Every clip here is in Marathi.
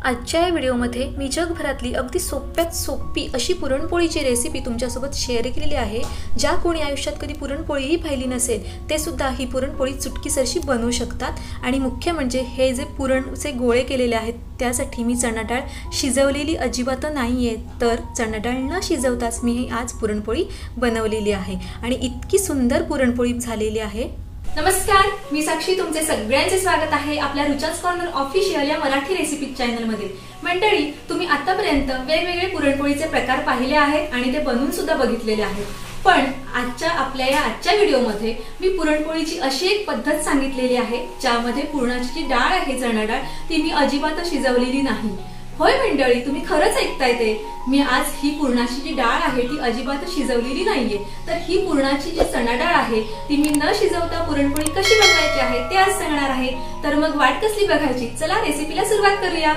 आजच्या या व्हिडिओमध्ये मी जगभरातली अगदी सोप्यात सोपी अशी पुरणपोळीची रेसिपी तुमच्यासोबत शेअर केलेली आहे। ज्या कोणी आयुष्यात कधी पुरणपोळीही पाहिली नसेल ते सुद्धा ही पुरणपोळी चुटकीसरशी बनवू शकतात। आणि मुख्य म्हणजे हे जे पुरणचे गोळे केलेले आहेत त्यासाठी मी चणा डाळ शिजवलेली अजिबात नाहीये, तर चणा डाळ न शिजवताच मी ही आज पुरणपोळी बनवलेली आहे आणि इतकी सुंदर पुरणपोळी झालेली आहे। नमस्कार, मी साक्षी, तुमचे सगळ्यांचे स्वागत आहे आपल्या रुचास कॉर्नर ऑफिशियल या मराठी रेसिपी चॅनल मध्ये। मंडळी, तुम्ही आतापर्यंत वेगवेगळे पुरणपोळीचे प्रकार पाहिले आहेत आणि ते बनवून सुद्धा बघितलेले आहेत, पण आजच्या व्हिडिओमध्ये मी पुरणपोळीची अशी एक पद्धत सांगितलेली आहे ज्यामध्ये पुरणाची जी डाळ आहे चणा डाळ ती मी अजिबात शिजवलेली नाही। होय मंडळी, तुम्ही खरंच ऐकताय ते, मी आज ही पुरणाची जी डाळ आहे ती अजिबात शिजवलेली नाहीये। तर ही पुरणाची जी चणा डाळ आहे ती मी न शिजवता पुरणपोळी कशी बनवायची आहे ते आज सांगणार आहे। तर मग वाट कसली बघायची, चला रेसिपीला सुरुवात करूया।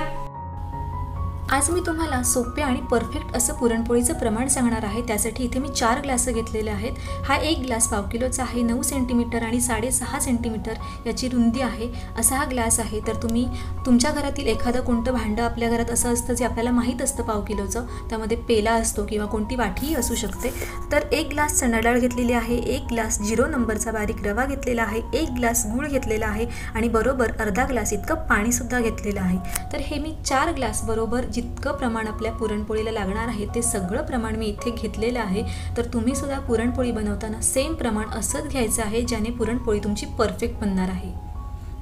आज मी तुम्हाला सोपे आणि परफेक्ट असं पुरणपोळीचं प्रमाण सांगणार आहे। त्यासाठी इथे मी 4 ग्लास घेतलेले आहेत। हा एक ग्लास पाव किलोचा आहे, 9 सेंटीमीटर आणि 6.5 सेंटीमीटर याची रुंदी आहे असा हा ग्लास आहे। तर तुम्ही तुमच्या घरातील एखादं कोणतं भांडं आपल्या घरात असं असतं जे आपल्याला माहीत असतं पाव किलोचं, त्यामध्ये पेला असतो किंवा कोणती वाटीही असू शकते। तर 1 ग्लास चणा डाळ घेतलेली आहे, 1 ग्लास 0 नंबरचा बारीक रवा घेतलेला आहे, 1 ग्लास गूळ घेतलेला आहे आणि बरोबर अर्धा ग्लास इतकं पाणी सुद्धा घेतलेलं आहे। तर हे मी 4 ग्लास बरोबर जितकं प्रमाण आपल्या पुरणपोळीला लागणार आहे ते सगळं प्रमाण मी इथे घेतलेलं आहे। तर तुम्ही सुद्धा पुरणपोळी बनवताना सेम प्रमाण असंच घ्यायचं आहे ज्याने पुरणपोळी तुमची परफेक्ट बनणार आहे।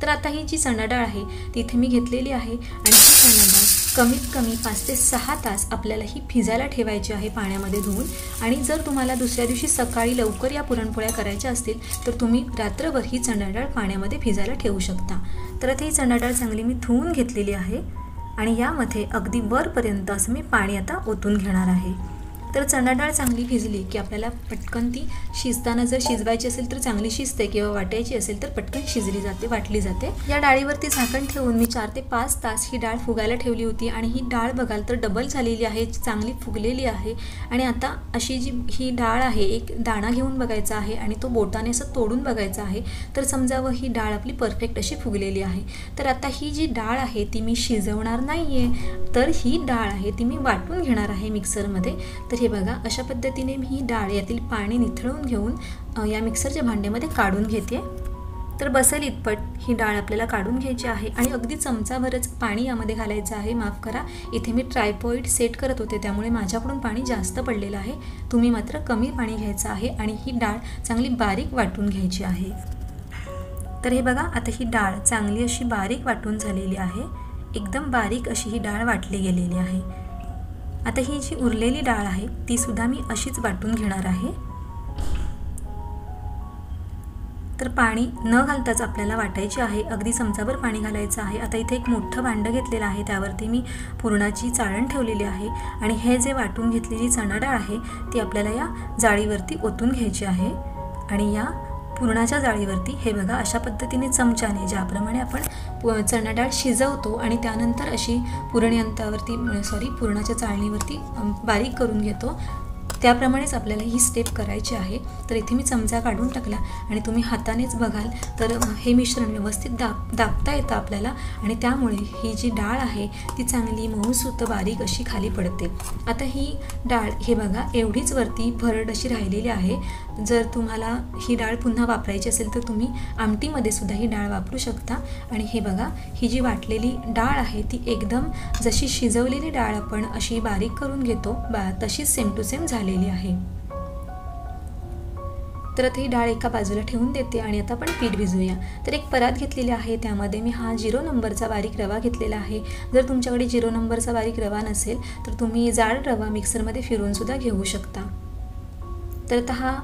तर आता ही जी चणा डाळ आहे ती इथे मी घेतलेली आहे आणि ही चणा डाळ कमीत कमी 5 ते 6 तास आपल्याला ही भिजायला ठेवायची आहे पाण्यामध्ये धुवून। आणि जर तुम्हाला दुसऱ्या दिवशी सकाळी लवकर या पुरणपोळ्या करायच्या असतील तर तुम्ही रात्रभर ही चणा डाळ पाण्यामध्ये भिजायला ठेवू शकता। तर आता ही चणा डाळ चांगली मी धुवून घेतलेली आहे आणि यामध्ये अगदी वरपर्यंत असं मी पाणी आता ओतून घेणार आहे। तर चणा डाळ चांगली भिजली की आपल्याला पटकन ती शिजताना जर शिजवायची असेल तर चांगली शिजते किंवा वाटायची असेल तर पटकन शिजली जाते, वाटली जाते। या डाळीवरती झाकण ठेवून मी 4 ते 5 तास ही डाळ फुगायला ठेवली होती आणि ही डाळ बघाल तर डबल झालेली आहे, चांगली फुगलेली आहे। आणि आता अशी जी ही डाळ आहे एक दाणा घेऊन बघायचा आहे आणि तो बोटाने असं तोडून बघायचा आहे, तर समजावं ही डाळ आपली परफेक्ट अशी फुगलेली आहे। तर आता ही जी डाळ आहे ती मी शिजवणार नाहीये, तर ही डाळ आहे ती मी वाटून घेणार आहे मिक्सरमध्ये। तर हे बघा अशा पद्धतीने मी ही डाळ यातील पाणी निथळून घेऊन या मिक्सरच्या भांड्यामध्ये काढून घेते। तर बसेल इतपत ही डाळ आपल्याला काढून घ्यायची आहे आणि अगदी चमचाभरच पाणी यामध्ये घालायचं आहे। माफ करा, इथे मी ट्रायपॉइड सेट करत होते त्यामुळे माझ्याकडून पाणी जास्त पडलेलं आहे, तुम्ही मात्र कमी पाणी घ्यायचं आहे आणि ही डाळ चांगली बारीक वाटून घ्यायची आहे। तर हे बघा आता ही डाळ चांगली अशी बारीक वाटून झालेली आहे, एकदम बारीक अशी ही डाळ वाटली गेलेली आहे। आता ही जी उरलेली डाळ आहे ती सुद्धा मी अशीच वाटून घेणार आहे। तर पाणी न घालताच आपल्याला वाटायची आहे, अगदी चमचाभर पाणी घालायचं आहे। आता इथे एक मोठं भांडं घेतलेलं आहे, त्यावरती मी पुरणाची चाळण ठेवलेली आहे आणि हे जे वाटून घेतलेली चणा डाळ आहे ती आपल्याला या जाळीवरती ओतून घ्यायची आहे। आणि या पुरणाच्या जाळीवरती हे बघा अशा पद्धतीने चमच्याने ज्याप्रमाणे आपण चणा डाळ शिजवतो आणि त्यानंतर अशी पुरणाच्या चाळणीवरती बारीक करून घेतो त्याप्रमाणेच आपल्याला ही स्टेप करायची आहे। तर इथे मी चमचा काढून टाकला आणि तुम्ही हातानेच बघाल तर हे मिश्रण व्यवस्थित दाबता येतं आपल्याला आणि त्यामुळे ही जी डाळ आहे ती चांगली मऊसूत बारीक अशी खाली पडते। आता ही डाळ हे बघा एवढीच वरती भरड अशी राहिलेली आहे। जर तुम्हाला ही डाळ पुन्हा वापरायची असेल तर तुम्ही आमटीमध्ये सुद्धा ही डाळ वापरू शकता। आणि हे बघा ही जी वाटलेली डाळ आहे ती एकदम जशी शिजवलेली डाळ आपण अशी बारीक करून घेतो तशीच सेम टू सेम झालेली आहे। तर आता ही डाळ एका बाजूला ठेवून देते आणि आता आपण पीठ भिजवूया। तर एक परात घेतलेली आहे, त्यामध्ये मी हा 0 नंबरचा बारीक रवा घेतलेला आहे। जर तुमच्याकडे 0 नंबरचा बारीक रवा नसेल तर तुम्ही जाड रवा मिक्सरमध्ये फिरवून सुद्धा घेऊ शकता। तर आता हा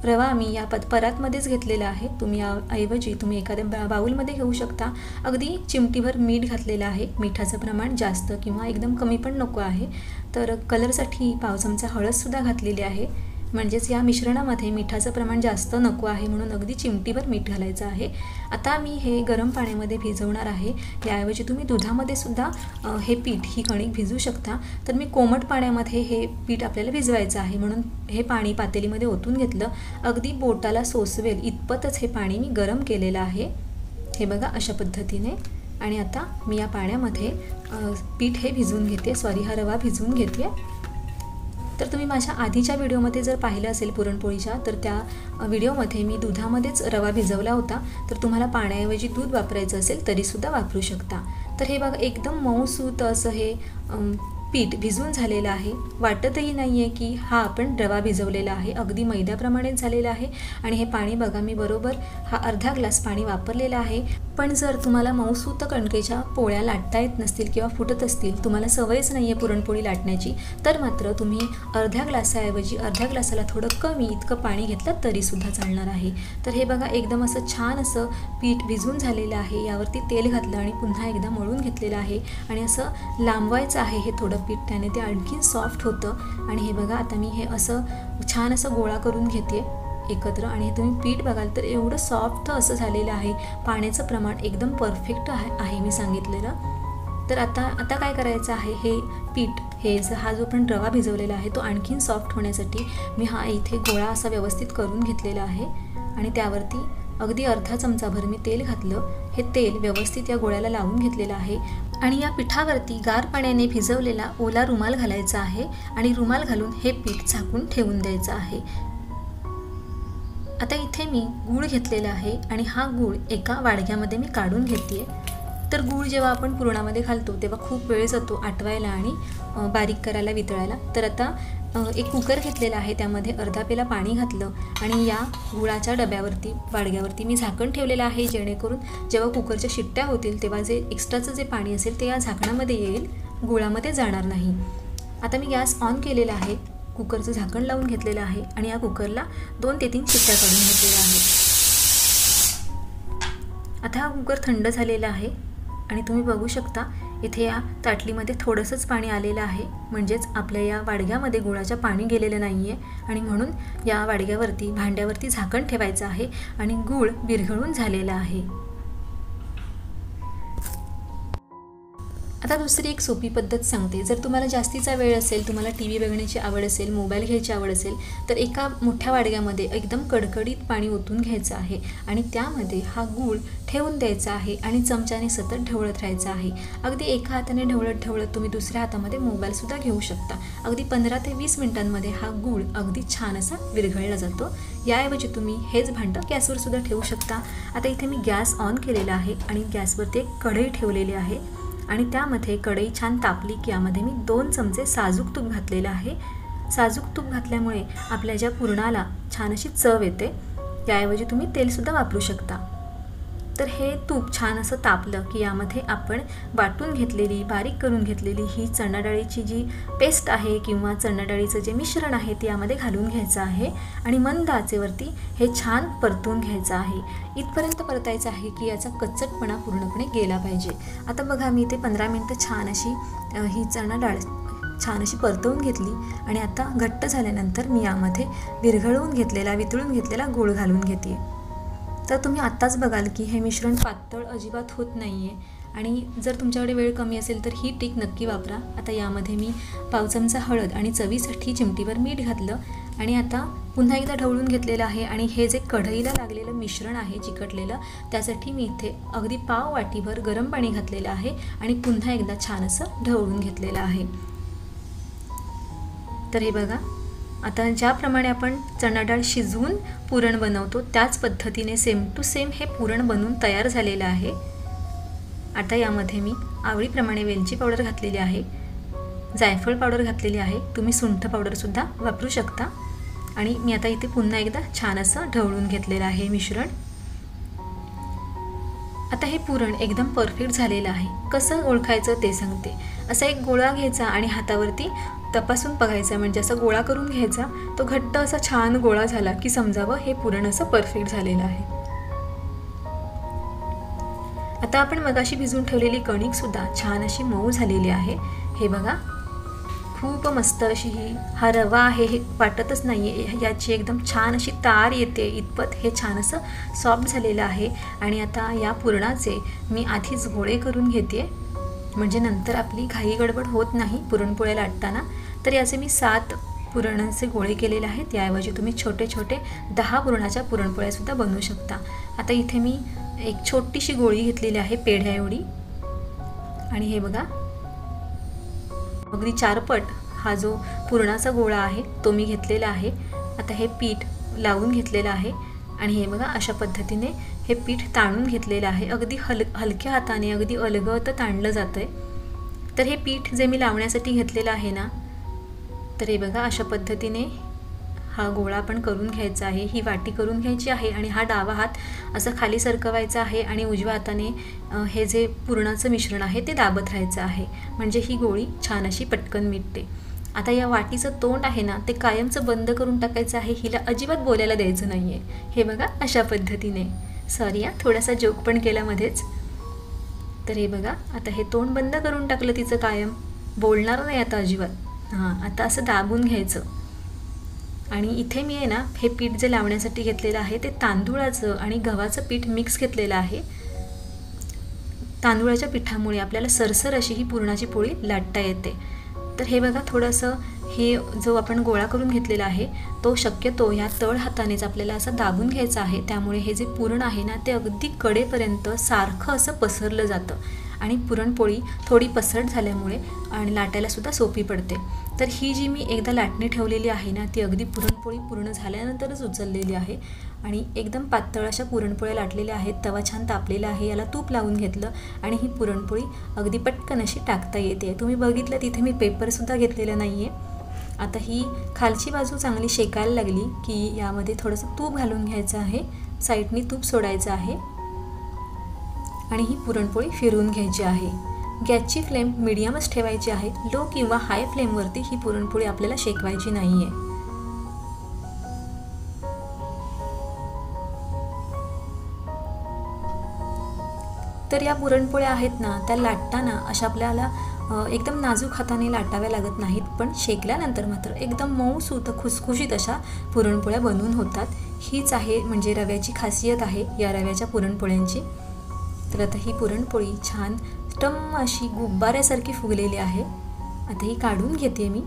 रवा मी या परातमध्येच घेतलेला आहे, तुम्ही ऐवजी तुम्ही एखाद्या बाउलमध्ये घेऊ शकता। अगदी चिमटीभर मीठ घातलेलं आहे, मिठाचं प्रमाण जास्त किंवा एकदम कमी पण नको आहे। तर कलरसाठी पाव चमचा हळदसुद्धा घातलेली आहे, म्हणजेच या मिश्रणामध्ये मिठाचं प्रमाण जास्त नको आहे म्हणून अगदी चिमटीभर मीठ घालायचं आहे। आता मी हे गरम पाण्यामध्ये भिजवणार आहे, याऐवजी तुम्ही दुधामध्ये सुद्धा हे पीठ ही कणिक भिजवू शकता। तर मी कोमट पाण्यामध्ये हे पीठ आपल्याला भिजवायचं आहे म्हणून हे पाणी पातेलीमध्ये ओतून घेतलं, अगदी बोटाला सोसवेल इतपतच हे पाणी मी गरम केलेलं आहे। हे बघा अशा पद्धतीने आणि आता मी या पाण्यामध्ये पीठ हे भिजवून घेते, हा रवा भिजवून घेते। तर तुम्ही माझ्या आधीच्या व्हिडिओमध्ये जर पाहिलं असेल पुरणपोळीच्या, तर त्या व्हिडिओमध्ये मी दुधामध्येच रवा भिजवला होता। तर तुम्हाला पाण्याऐवजी दूध वापरायचं असेल तरीसुद्धा वापरू शकता। तर हे बघा एकदम मऊसूत असं हे पीठ भिजवून झालेलं आहे। वाटतही नाही आहे की हा आपण रवा भिजवलेला आहे, अगदी मैद्याप्रमाणेच झालेला आहे। आणि हे पाणी बघा, मी बरोबर हा अर्धा ग्लास पाणी वापरलेला आहे। पण जर तुम्हाला मऊसूत कणकेच्या पोळ्या लाटता येत नसतील किंवा फुटत असतील, तुम्हाला सवयच नाही आहे पुरणपोळी लाटण्याची, तर मात्र तुम्ही अर्ध्या ग्लासाऐवजी अर्ध्या ग्लासाला थोडं कमी इतकं पाणी घेतलं तरीसुद्धा चालणार आहे। तर हे बघा एकदम असं छान असं पीठ भिजवून झालेलं आहे। यावरती तेल घातलं आणि पुन्हा एकदा मळून घेतलेलं आहे आणि असं लांबवायचं आहे हे थोडं पीठ, त्याने ते आणखीन सॉफ्ट होतं। आणि हे बघा आता मी हे असं छान असं गोळा करून घेते एकत्र। आणि हे तुम्ही पीठ बघाल तर एवढं सॉफ्ट असं झालेलं आहे, पाण्याचं प्रमाण एकदम परफेक्ट आहे मी सांगितलेलं। तर आता काय करायचं आहे, हे पीठ हा जो आपण रवा भिजवलेला आहे तो आणखीन सॉफ्ट होण्यासाठी मी हा इथे गोळा असा व्यवस्थित करून घेतलेला आहे। आणि त्यावरती अगदी अर्धा चमचाभर मी तेल घातलं। हे तेल व्यवस्थित या गोळ्याला लावून घेतलेलं आहे आणि या पिठावरती गार पाण्याने भिजवलेला ओला रुमाल घालायचा आहे आणि रुमाल घालून हे पीठ झाकून ठेवून द्यायचं आहे। आता इथे मी गूळ घेतलेला आहे आणि हा गूळ एका वाडग्यामध्ये मी काढून घेते। तर गूळ जेव्हा आपण पुरणामध्ये घालतो तेव्हा खूप वेळ जातो आटवायला आणि बारीक करायला, वितळायला। तर आता एक कुकर घेतलेला आहे, त्यामध्ये अर्धा पेला पाणी घातलं आणि या गुळाच्या डब्यावरती वाडग्यावरती मी झाकण ठेवलेलं आहे, जेणेकरून जेव्हा कुकरच्या शिट्ट्या होतील तेव्हा जे एक्स्ट्राचं जे पाणी असेल ते या झाकणामध्ये येईल, गुळामध्ये जाणार नाही। आता मी गॅस ऑन केलेला आहे, कुकरचं झाकण लावून घेतलेलं आहे आणि या कुकरला 2 ते 3 शिट्ट्या काढून घेतलेल्या आहेत। आता हा कुकर थंड झालेला आहे आणि तुम्ही बघू शकता इथे या ताटलीमध्ये थोडंसंच पाणी आलेलं आहे, म्हणजेच आपल्या या वाडग्यामध्ये गुळाचं पाणी गेलेलं नाही आहे आणि म्हणून या वाडग्यावरती भांड्यावरती झाकण ठेवायचं आहे आणि गूळ विरघळून झालेला आहे। आता दुसरी एक सोपी पद्धत सांगते। जर तुम्हाला जास्तीचा वेळ असेल, तुम्हाला टीव्ही बघण्याची आवड असेल, मोबाईल घ्यायची आवड असेल, तर एका मोठ्या वाडग्यामध्ये एकदम कडकडीत पाणी ओतून घ्यायचं आहे आणि त्यामध्ये हा गूळ ठेवून द्यायचा आहे आणि चमच्याने सतत ढवळत राहायचं आहे। अगदी एका हाताने ढवळत तुम्ही दुसऱ्या हातामध्ये मोबाईलसुद्धा घेऊ शकता। अगदी 15 ते 20 मिनिटांमध्ये हा गूळ अगदी छान असा विरघळला जातो। याऐवजी तुम्ही हेच भांडं गॅसवर सुद्धा ठेवू शकता। आता इथे मी गॅस ऑन केलेला आहे आणि गॅसवरती एक कढई ठेवलेली आहे आणि त्यामध्ये कढई छान तापली की यामध्ये मी 2 चमचे साजूक तूप घातलेलं आहे। साजूक तूप घातल्यामुळे आपल्या ज्या पुरणाला छान अशी चव येते। याऐवजी तुम्ही तेलसुद्धा वापरू शकता। तर हे तूप छान असं तापलं की यामध्ये आपण वाटून घेतलेली, बारीक करून घेतलेली ही चणा डाळीची जी पेस्ट आहे किंवा चणा डाळीचं जे मिश्रण आहे ते यामध्ये घालून घ्यायचं आहे आणि मंद आचेवरती हे छान परतून घ्यायचं आहे। इथपर्यंत परतायचं आहे की याचा कच्चटपणा पूर्णपणे गेला पाहिजे। आता बघा मी ते 15 मिनिटं छान अशी ही चणा डाळ छान अशी परतवून घेतली आणि आता घट्ट झाल्यानंतर मी यामध्ये विरघळवून घेतलेला, वितळून घेतलेला गूळ घालून घेते। तर तुम्ही आत्ताच बघाल की हे मिश्रण पातळ अजिबात होत नाही आहे आणि जर तुमच्याकडे वेळ कमी असेल तर ही ट्रिक नक्की वापरा। आता यामध्ये मी पाव चमचा हळद आणि चवीसाठी चिमटीभर मीठ घातलं आणि आता पुन्हा एकदा ढवळून घेतलेलं आहे आणि हे जे कढईला लागलेलं मिश्रण आहे चिकटलेलं, त्यासाठी मी इथे अगदी पाव वाटीभर गरम पाणी घातलेलं आहे आणि पुन्हा एकदा छान असं ढवळून घेतलेलं आहे। तर हे बघा, आता ज्याप्रमाणे आपण चणा डाळ शिजवून पुरण बनवतो त्याच पद्धतीने सेम टू सेम हे पुरण बनवून तयार झालेलं आहे। आता यामध्ये मी आवडीप्रमाणे वेलची पावडर घातलेली आहे, जायफळ पावडर घातलेली आहे, तुम्ही सुंठ पावडरसुद्धा वापरू शकता आणि मी आता इथे पुन्हा एकदा छान असं ढवळून घेतलेलं आहे मिश्रण। आता हे पुरण एकदम परफेक्ट झालेलं आहे। कसं ओळखायचं ते सांगते। असा एक गोळा घ्यायचा आणि हातावरती तपासून बघायचा, म्हणजे असा गोळा करून घ्यायचा, तो घट्ट असा छान गोळा झाला की समजावं हे पुरण असं परफेक्ट झालेलं आहे। आता आपण मगाशी भिजवून ठेवलेली कणिक सुद्धा छान अशी मऊ झालेली आहे। हे बघा, खूप मस्त अशी हा रवा आहे, हे वाटतच नाहीये, याची एकदम छान अशी तार येते इतपत हे छान असं सॉफ्ट झालेलं आहे। आणि आता या पुरणाचे मी आधीच गोळे करून घेते, म्हणजे नंतर आपली घाई गडबड होत नाही पुरणपोळ्या लाटताना। तर याचे मी 7 पुरणाचे गोळे केलेले आहेत। याऐवजी तुम्ही छोटे छोटे 10 पुरणाच्या पुरणपोळ्या सुद्धा बनवू शकता। आता इथे मी एक छोटीशी गोळी घेतलेली आहे पेढ्या एवढी आणि हे बघा अगदी 4 पट हा जो पुरणाचा गोळा आहे तो मी घेतलेला आहे. आता हे पीठ लावून घेतलेलं आहे आणि हे बघा अशा पद्धतीने हे पीठ ताणून घेतलेलं आहे. अगदी हलक्या हाताने अगदी अलगद ताणलं जातं आहे. तर हे पीठ जे मी लावण्यासाठी घेतलेलं आहे ना, तर हे बघा अशा पद्धतीने हा गोळा पण करून घ्यायचा आहे. ही वाटी करून घ्यायची आहे आणि हा डावा हात असं खाली सरकवायचा आहे आणि उजव्या हाताने हे जे पुरणाचं मिश्रण आहे ते दाबत राहायचं आहे, म्हणजे ही गोळी छान अशी पटकन मिटते. आता या वाटीचं तोंड आहे ना ते कायमचं बंद करून टाकायचं आहे. हिला अजिबात बोलायला द्यायचं नाही आहे. हे बघा अशा पद्धतीने. सॉरी थोडासा जोक पण केला मध्येच. तर हे बघा आता हे तोंड बंद करून टाकलं तिचं कायम, बोलणार नाही आता अजिबात. आता असं दाबून घ्यायचं. आणि इथे मी आहे ना हे पीठ जे लावण्यासाठी घेतलेलं आहे ते तांदूळाचं आणि गव्हाचं पीठ मिक्स घेतलेलं आहे. तांदूळाच्या पिठामुळे आपल्याला सरसर अशी ही पुरणाची पोळी लाटता येते. तर हे बघा थोडंसं हे जो आपण गोळा करून घेतलेला आहे तो शक्यतो या तळ हातानेच आपल्याला असं दाबून घ्यायचा आहे. त्यामुळे हे जे पुरण आहे ना ते अगदी कडेपर्यंत सारखं असं पसरलं जातं आणि पुरणपोळी थोडी पसरट झाल्यामुळे आणि लाटायलासुद्धा सोपी पडते. तर ही जी मी एकदा लाटणी ठेवलेली आहे ना ती अगदी पुरणपोळी पूर्ण झाल्यानंतरच उचललेली आहे आणि एकदम पातळ अशा पुरणपोळ्या लाटलेल्या आहेत. तवा छान तापलेला आहे, याला तूप लावून घेतलं आणि ही पुरणपोळी अगदी पटकन अशी टाकता येते. तुम्ही बघितलं तिथे मी पेपरसुद्धा घेतलेला नाही आहे. आता ही खालची बाजू चांगली शेकायला लागली की यामध्ये थोडंसं तूप घालून घ्यायचं आहे, साईडनी तूप सोडायचं आहे आणि ही पुरणपोळी फिरवून घ्यायची आहे. गॅसची फ्लेम मीडियमच ठेवायची आहे. लो किंवा हाय फ्लेमवरती ही पुरणपोळी आपल्याला शेकवायची नाही आहे. तर या पुरणपोळ्या आहेत ना त्या लाटताना अशा आपल्याला एकदम नाजूक हाताने लाटाव्या लागत नाहीत, पण शेकल्यानंतर मात्र एकदम मऊसूत खुसखुशीत अशा पुरणपोळ्या बनवून होतात. हीच आहे म्हणजे रव्याची खासियत आहे या रव्याच्या पुरणपोळ्यांची. तर आता ही पुरणपोळी छान टम्म अशी गुब्बाऱ्यासारखी फुगलेली आहे. आता ही काढून घेते मी.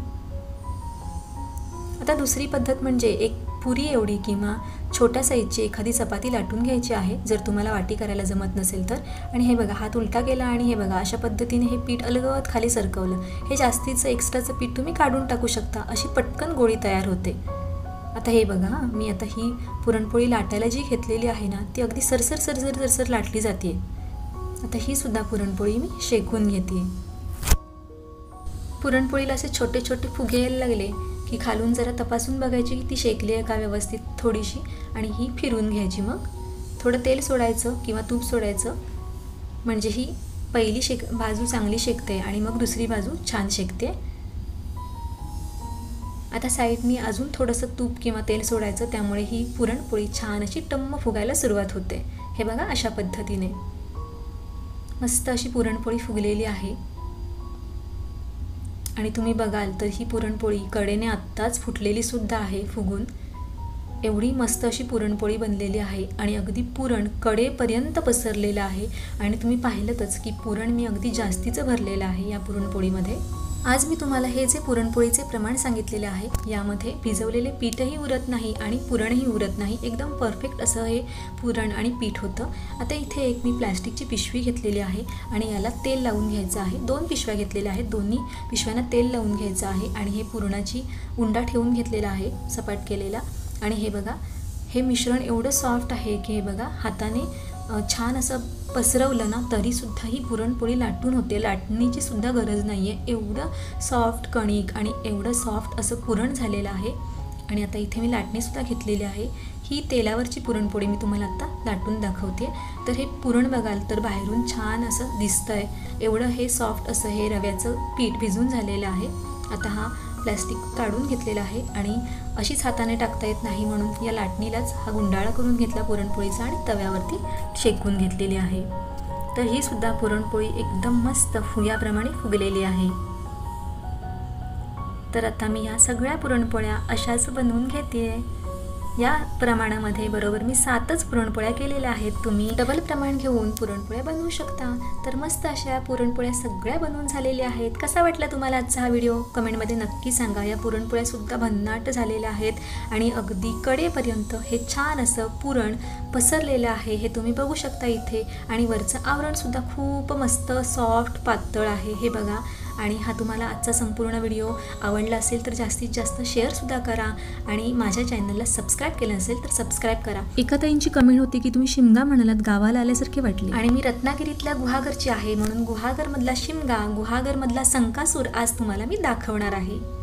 आता दुसरी पद्धत म्हणजे एक पुरी एवढी किंवा छोट्या साईजची एखादी चपाती लाटून घ्यायची आहे, जर तुम्हाला वाटी करायला जमत नसेल तर. आणि हे बघा हात उलटा केला आणि हे बघा अशा पद्धतीने हे पीठ अलगद खाली सरकवलं. हे जास्तीचं एक्स्ट्राचं पीठ तुम्ही काढून टाकू शकता. अशी पटकन गोळी तयार होते. आता हे बघा मी आता ही पुरणपोळी लाटायला जी घेतलेली आहे ना ती अगदी सरसर सरसर सरसर लाटली जाते. आता ही सुद्धा पुरणपोळी मी शेकून घेते. पुरणपोळीला असे छोटे छोटे फुगे यायला लागले की खालून जरा तपासून बघायची की ती शेकली आहे का व्यवस्थित थोडीशी आणि ही फिरवून घ्यायची. मग थोडं तेल सोडायचं किंवा तूप सोडायचं, म्हणजे ही पहिली बाजू चांगली शेकते आणि मग दुसरी बाजू छान शेकते. आता साईडनी अजून थोडंसं तूप किंवा तेल सोडायचं, त्यामुळे ही पुरणपोळी छान अशी टम्म फुगायला सुरुवात होते. हे बघा अशा पद्धतीने मस्त अशी पुरणपोळी फुगलेली आहे. आणि तुम्ही बघाल तर ही पुरणपोळी कडेने आत्ताच फुटलेली सुद्धा आहे फुगून. एवढी मस्त अशी पुरणपोळी बनलेली आहे आणि अगदी पुरण कडेपर्यंत पसरलेलं आहे. आणि तुम्ही पाहिलंतच की पुरण मी अगदी जास्तीचं भरलेलं आहे या पुरणपोळीमध्ये. आज मी तुम्हाला हे जे पुरणपोळीचे प्रमाण सांगितलेले आहे यामध्ये भिजवलेले पीठही उरत नाही आणि पुरणही उरत नाही. एकदम परफेक्ट असं हे पुरण आणि पीठ होतं. आता इथे एक मी प्लॅस्टिकची पिशवी घेतलेली आहे आणि याला तेल लावून घ्यायचं आहे. 2 पिशव्या घेतलेल्या आहेत, दोन्ही पिशव्यांना तेल लावून घ्यायचं आहे आणि हे पुरणाची उंडा ठेवून घेतलेला आहे सपाट केलेला. आणि हे बघा हे मिश्रण एवढं सॉफ्ट आहे की हे बघा हाताने छान असं पसरवलं ना तरीसुद्धा ही पुरणपोळी लाटून होते. लाटणीची सुद्धा गरज नाही आहे. एवढं सॉफ्ट कणिक आणि एवढं सॉफ्ट असं पुरण झालेलं आहे. आणि आता इथे मी लाटणीसुद्धा घेतलेली आहे. ही तेलावरची पुरणपोळी मी तुम्हाला आत्ता लाटून दाखवते. तर हे पुरण बघाल तर बाहेरून छान असं दिसतं आहे. एवढं हे सॉफ्ट असं हे रव्याचं पीठ भिजून झालेलं आहे. आता हा प्लॅस्टिक काढून घेतलेला आहे आणि अशीच हाताने टाकता येत नाही म्हणून या लाटणीलाच हा गुंडाळा करून घेतला पुरणपोळीचा आणि तव्यावरती शेकून घेतलेली आहे. तर ही सुद्धा पुरणपोळी एकदम मस्त फुग्याप्रमाणे फुगलेली आहे. तर आता मी या सगळ्या पुरणपोळ्या अशाच बनवून घेते. या प्रमाणामध्ये बरोबर मी 7च पुरणपोळ्या केलेल्या आहेत. तुम्ही डबल प्रमाण घेऊन पुरणपोळ्या बनवू शकता. तर मस्त अशा पुरणपोळ्या सगळ्या बनवून झालेल्या आहेत. कसा वाटला तुम्हाला आजचा हा व्हिडिओ कमेंटमध्ये नक्की सांगा. या पुरणपोळ्या सुद्धा भन्नाट झालेल्या आहेत आणि अगदी कडेपर्यंत हे छान असं पुरण पसरलेलं आहे. हे तुम्ही बघू शकता इथे. आणि वरचं आवरण सुद्धा खूप मस्त सॉफ्ट पातळ आहे, हे बघा. आणि हा तुम्हाला आजचा संपूर्ण व्हिडिओ आवडला असेल तर जास्तीत जास्त शेअरसुद्धा करा आणि माझ्या चॅनलला सबस्क्राईब केलं असेल तर सबस्क्राईब करा. एका ताईंची कमेंट होती की तुम्ही शिमगा म्हणालात, गावाला आल्यासारखी वाटली. आणि मी रत्नागिरीतल्या गुहागरची आहे, म्हणून गुहागरमधला शिमगा, गुहागरमधला संकासूर आज तुम्हाला मी दाखवणार आहे.